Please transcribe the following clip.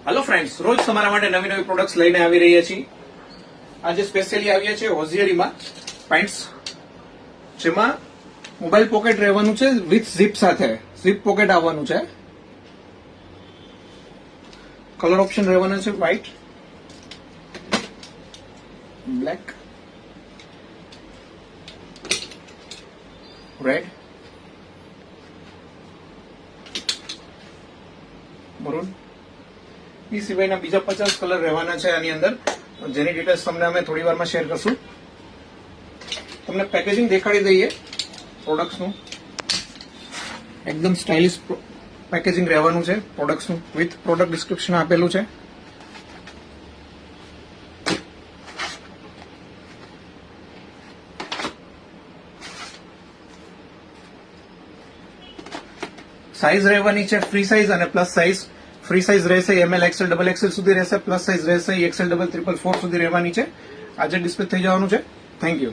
Hello friends, રોજ તમારા માટે નવી નવી પ્રોડક્ટ્સ લઈને આવી રહ્યા છીએ. આજે સ્પેશિયલી આવ્યા છે હોઝિયરીમાં પેન્ટ્સ, જેમાં મોબાઈલ પોકેટ રહેવાનું છે વિથ ઝીપ સાથે. ઝીપ પોકેટ આવવાનું છે. કલર ઓપ્શન રહેવાના છે વ્હાઇટ, બ્લેક, રેડ, મરૂન. એ સિવાયના બીજા 50 કલર રહેવાના છે આની અંદર, જેની ડિટેલ્સ તમને અમે થોડી વારમાં શેર કરશું. તમને પેકેજિંગ દેખાડી દઈએ પ્રોડક્ટ્સનું. એકદમ સ્ટાઇલિશ પેકેજિંગ રહેવાનું છે પ્રોડક્ટ્સનું, વિથ પ્રોડક્ટ ડિસ્ક્રિપ્શન આપેલું છે. સાઇઝ રહેવાની છે ફ્રી સાઇઝ અને પ્લસ સાઇઝ. ફ્રી સાઇઝ રહેશે ML, XL, XXL સુધી રહેશે. પ્લસ સાઇઝ રહેશે XL, XXL, 444 સુધી રહેવાની છે. આજે ડિસ્પ્લે થઈ જવાનું છે. Thank you.